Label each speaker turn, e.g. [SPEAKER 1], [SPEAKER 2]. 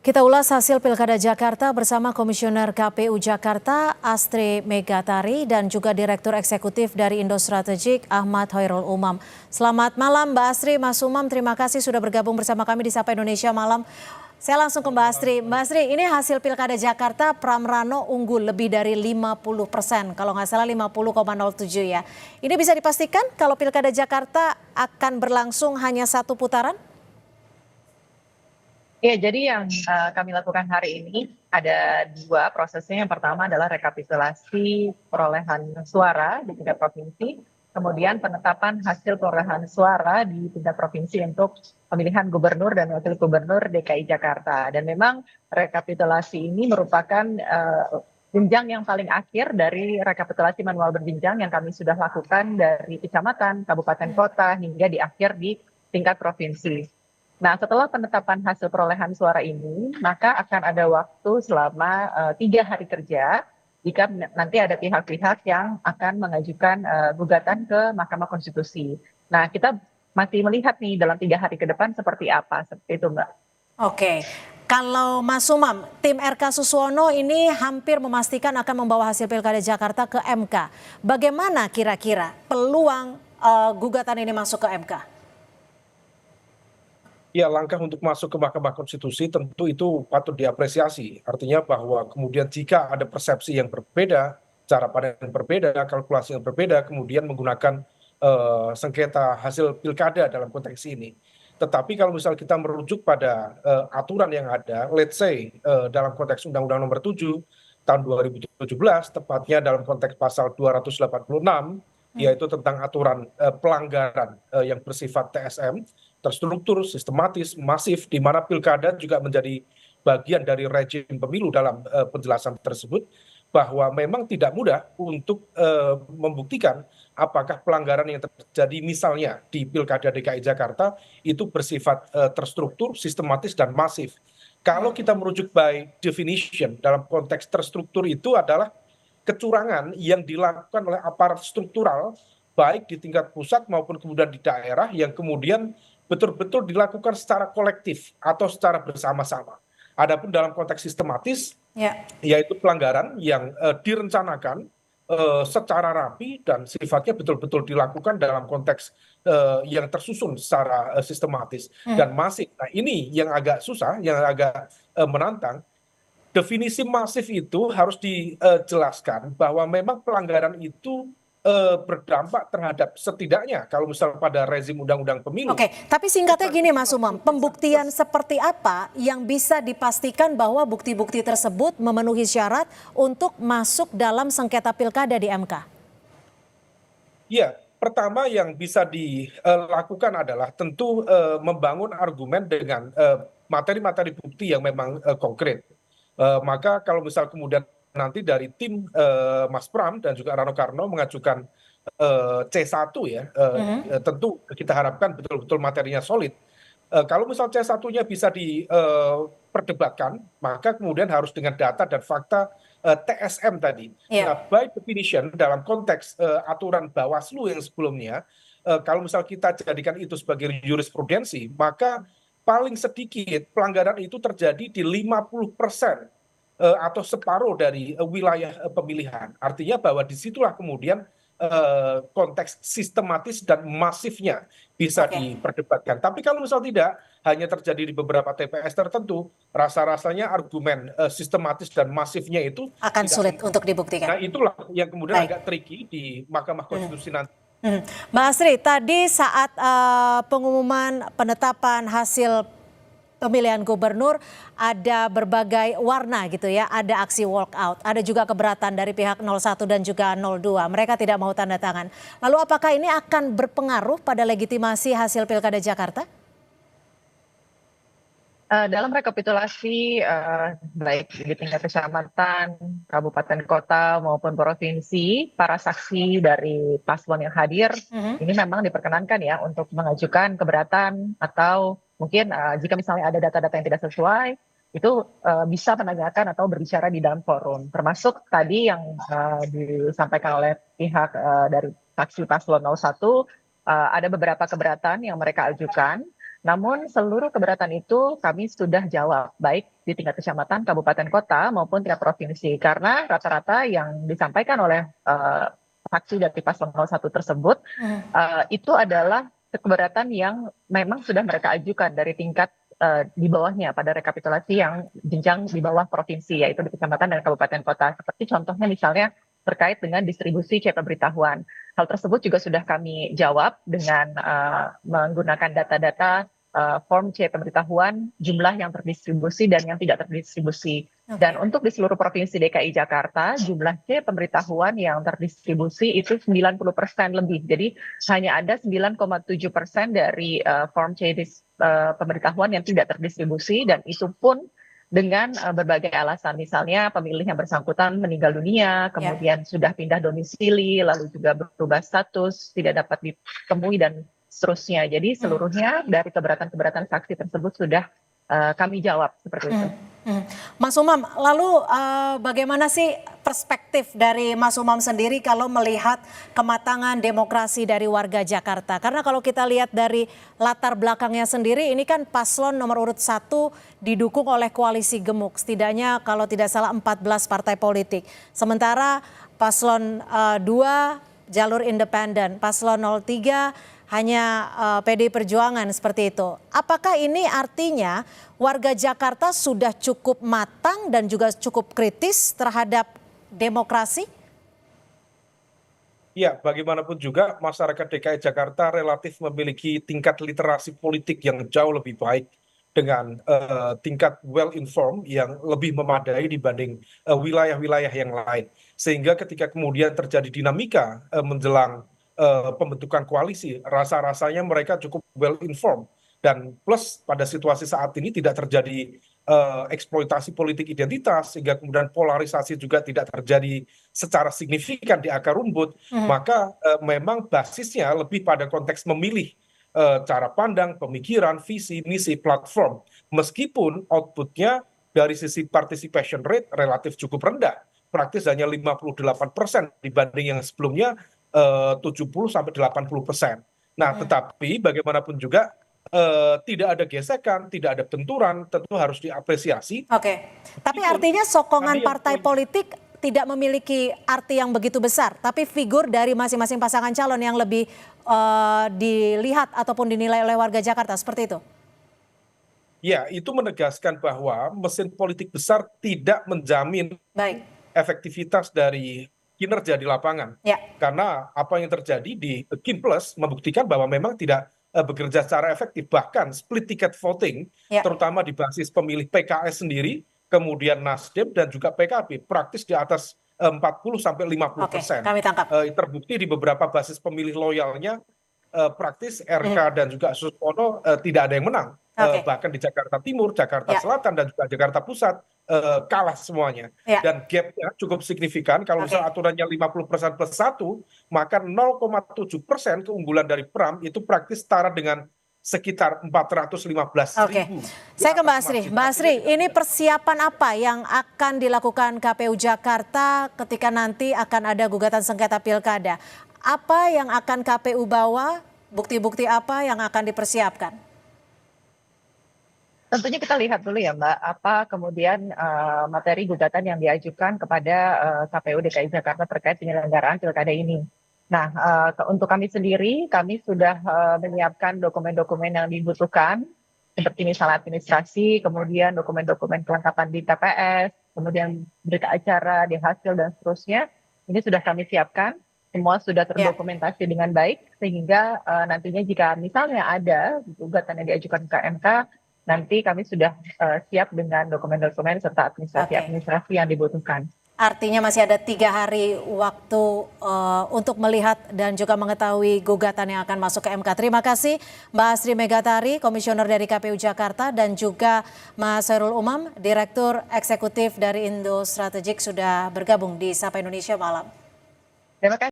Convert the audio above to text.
[SPEAKER 1] Kita ulas hasil Pilkada Jakarta bersama Komisioner KPU Jakarta Astri Megatari dan juga Direktur Eksekutif dari Indo Strategik Ahmad Hoirul Umam. Selamat malam Mbak Astri, Mas Umam, terima kasih sudah bergabung bersama kami di Sapa Indonesia Malam. Saya langsung ke Mbak Astri. Mbak Astri, ini hasil Pilkada Jakarta, Pramrano unggul lebih dari 50%, kalau nggak salah 50,07 ya. Ini bisa dipastikan kalau Pilkada Jakarta akan berlangsung hanya satu putaran?
[SPEAKER 2] Ya, jadi yang kami lakukan hari ini ada dua prosesnya. Yang pertama adalah rekapitulasi perolehan suara di tingkat provinsi, kemudian penetapan hasil perolehan suara di tingkat provinsi untuk pemilihan gubernur dan wakil gubernur DKI Jakarta. Dan memang rekapitulasi ini merupakan jenjang yang paling akhir dari rekapitulasi manual berjenjang yang kami sudah lakukan dari kecamatan, kabupaten, kota, hingga di akhir di tingkat provinsi. Nah, setelah penetapan hasil perolehan suara ini, maka akan ada waktu selama 3 hari kerja jika nanti ada pihak-pihak yang akan mengajukan gugatan ke Mahkamah Konstitusi. Nah, kita masih melihat nih dalam 3 hari ke depan seperti apa, seperti itu, Mbak.
[SPEAKER 1] Oke, kalau Mas Umam, tim RK Suswono ini hampir memastikan akan membawa hasil Pilkada Jakarta ke MK. Bagaimana kira-kira peluang gugatan ini masuk ke MK?
[SPEAKER 3] Ya, langkah untuk masuk ke Mahkamah Konstitusi tentu itu patut diapresiasi. Artinya bahwa kemudian jika ada persepsi yang berbeda, cara pandang yang berbeda, kalkulasi yang berbeda, kemudian menggunakan sengketa hasil pilkada dalam konteks ini. Tetapi kalau misal kita merujuk pada aturan yang ada, let's say dalam konteks Undang-Undang Nomor 7 tahun 2017, tepatnya dalam konteks pasal 286, yaitu tentang aturan pelanggaran yang bersifat TSM, terstruktur, sistematis, masif, di mana pilkada juga menjadi bagian dari rejim pemilu dalam penjelasan tersebut, bahwa memang tidak mudah untuk membuktikan apakah pelanggaran yang terjadi misalnya di Pilkada DKI Jakarta itu bersifat terstruktur, sistematis, dan masif. Kalau kita merujuk by definition dalam konteks terstruktur itu adalah kecurangan yang dilakukan oleh aparat struktural baik di tingkat pusat maupun kemudian di daerah yang kemudian betul-betul dilakukan secara kolektif atau secara bersama-sama. Adapun dalam konteks sistematis, yaitu pelanggaran yang direncanakan secara rapi dan sifatnya betul-betul dilakukan dalam konteks yang tersusun secara sistematis dan masif. Nah, ini yang agak susah, yang agak menantang. Definisi masif itu harus dijelaskan bahwa memang pelanggaran itu berdampak terhadap setidaknya kalau misal pada rezim undang-undang pemilu.
[SPEAKER 1] Oke, tapi singkatnya gini Mas Umam, pembuktian seperti apa yang bisa dipastikan bahwa bukti-bukti tersebut memenuhi syarat untuk masuk dalam sengketa pilkada di MK?
[SPEAKER 3] Ya, pertama yang bisa dilakukan adalah tentu membangun argumen dengan materi-materi bukti yang memang konkret. Maka kalau misal kemudian nanti dari tim Mas Pram dan juga Rano Karno mengajukan C1 ya, tentu kita harapkan betul-betul materinya solid. Kalau misal C1-nya bisa diperdebatkan, maka kemudian harus dengan data dan fakta TSM tadi. Nah, by definition dalam konteks aturan Bawaslu yang sebelumnya, kalau misal kita jadikan itu sebagai jurisprudensi, maka paling sedikit pelanggaran itu terjadi di 50% atau separuh dari wilayah pemilihan. Artinya bahwa disitulah kemudian konteks sistematis dan masifnya bisa diperdebatkan. Tapi kalau misal tidak, hanya terjadi di beberapa TPS tertentu, rasa-rasanya argumen sistematis dan masifnya itu
[SPEAKER 1] akan sulit untuk dibuktikan.
[SPEAKER 3] Nah, itulah yang kemudian agak tricky di Mahkamah Konstitusi nanti.
[SPEAKER 1] Mbak Astri, tadi saat pengumuman penetapan hasil pemilihan gubernur ada berbagai warna gitu ya, ada aksi walkout, ada juga keberatan dari pihak 01 dan juga 02. Mereka tidak mau tanda tangan. Lalu apakah ini akan berpengaruh pada legitimasi hasil Pilkada Jakarta?
[SPEAKER 2] Dalam rekapitulasi baik di tingkat kecamatan, kabupaten kota maupun provinsi, para saksi dari paslon yang hadir ini memang diperkenankan ya untuk mengajukan keberatan atau mungkin jika misalnya ada data-data yang tidak sesuai itu bisa menanyakan atau berbicara di dalam forum. Termasuk tadi yang disampaikan oleh pihak dari saksi paslon 01 ada beberapa keberatan yang mereka ajukan. Namun seluruh keberatan itu kami sudah jawab, baik di tingkat kecamatan, kabupaten, kota, maupun tingkat provinsi. Karena rata-rata yang disampaikan oleh fraksi dari paslon 01 tersebut, itu adalah keberatan yang memang sudah mereka ajukan dari tingkat di bawahnya pada rekapitulasi yang jenjang di bawah provinsi, yaitu di kecamatan dan kabupaten kota. Seperti contohnya misalnya terkait dengan distribusi C pemberitahuan. Hal tersebut juga sudah kami jawab dengan menggunakan data-data form C pemberitahuan, jumlah yang terdistribusi dan yang tidak terdistribusi. Dan untuk di seluruh provinsi DKI Jakarta, jumlah C pemberitahuan yang terdistribusi itu 90% lebih. Jadi hanya ada 9,7% dari form C pemberitahuan yang tidak terdistribusi, dan itu pun dengan berbagai alasan, misalnya pemilih yang bersangkutan meninggal dunia, kemudian sudah pindah domisili, lalu juga berubah status, tidak dapat ditemui, dan seterusnya. Jadi seluruhnya dari keberatan-keberatan saksi tersebut sudah kami jawab seperti itu.
[SPEAKER 1] Mas Umam, lalu bagaimana sih perspektif dari Mas Umam sendiri kalau melihat kematangan demokrasi dari warga Jakarta? Karena kalau kita lihat dari latar belakangnya sendiri, ini kan paslon nomor urut 1 didukung oleh koalisi gemuk. Setidaknya kalau tidak salah 14 partai politik. Sementara paslon 2 jalur independen, paslon 03 hanya PDI Perjuangan seperti itu. Apakah ini artinya warga Jakarta sudah cukup matang dan juga cukup kritis terhadap demokrasi?
[SPEAKER 3] Ya, bagaimanapun juga masyarakat DKI Jakarta relatif memiliki tingkat literasi politik yang jauh lebih baik dengan tingkat well informed yang lebih memadai dibanding wilayah-wilayah yang lain. Sehingga ketika kemudian terjadi dinamika menjelang pembentukan koalisi, rasa-rasanya mereka cukup well informed, dan plus pada situasi saat ini tidak terjadi eksploitasi politik identitas, sehingga kemudian polarisasi juga tidak terjadi secara signifikan di akar rumput, maka memang basisnya lebih pada konteks memilih cara pandang, pemikiran, visi, misi, platform, meskipun outputnya dari sisi participation rate relatif cukup rendah, praktis hanya 58% dibanding yang sebelumnya 70-80%. Nah, tetapi bagaimanapun juga tidak ada gesekan, tidak ada benturan, tentu harus diapresiasi.
[SPEAKER 1] Oke, tapi artinya sokongan partai politik tidak memiliki arti yang begitu besar, tapi figur dari masing-masing pasangan calon yang lebih dilihat ataupun dinilai oleh warga Jakarta, seperti itu?
[SPEAKER 3] Ya, itu menegaskan bahwa mesin politik besar tidak menjamin efektivitas dari kinerja di lapangan. Karena apa yang terjadi di Kinplus membuktikan bahwa memang tidak bekerja secara efektif. Bahkan split ticket voting, terutama di basis pemilih PKS sendiri, kemudian Nasdem dan juga PKB, praktis di atas 40-50%.
[SPEAKER 1] Kami tangkap.
[SPEAKER 3] Terbukti di beberapa basis pemilih loyalnya, praktis RK dan juga Suswono tidak ada yang menang. Bahkan di Jakarta Timur, Jakarta Selatan, dan juga Jakarta Pusat kalah semuanya. Dan gapnya cukup signifikan. Kalau misalnya aturannya 50% plus 1, maka 0,7% keunggulan dari Pram itu praktis setara dengan sekitar 415.000.
[SPEAKER 1] Saya ke Mbak Asri. Mbak Asri, ini persiapan apa yang akan dilakukan KPU Jakarta ketika nanti akan ada gugatan sengketa pilkada? Apa yang akan KPU bawa? Bukti-bukti apa yang akan dipersiapkan?
[SPEAKER 2] Tentunya kita lihat dulu ya Mbak, apa kemudian materi gugatan yang diajukan kepada KPU DKI Jakarta terkait penyelenggaraan pilkada ini. Nah, untuk kami sendiri, kami sudah menyiapkan dokumen-dokumen yang dibutuhkan, seperti misalnya administrasi, kemudian dokumen-dokumen kelengkapan di TPS, kemudian berita acara, di hasil, dan seterusnya. Ini sudah kami siapkan, semua sudah terdokumentasi dengan baik, sehingga nantinya jika misalnya ada gugatan yang diajukan ke MK, nanti kami sudah siap dengan dokumen-dokumen serta administrasi-administrasi yang dibutuhkan.
[SPEAKER 1] Artinya masih ada 3 hari waktu untuk melihat dan juga mengetahui gugatan yang akan masuk ke MK. Terima kasih Mbak Asri Megatari, Komisioner dari KPU Jakarta, dan juga Mas Hoirul Umam, Direktur Eksekutif dari Indo Strategik, sudah bergabung di Sapa Indonesia Malam.
[SPEAKER 2] Terima kasih.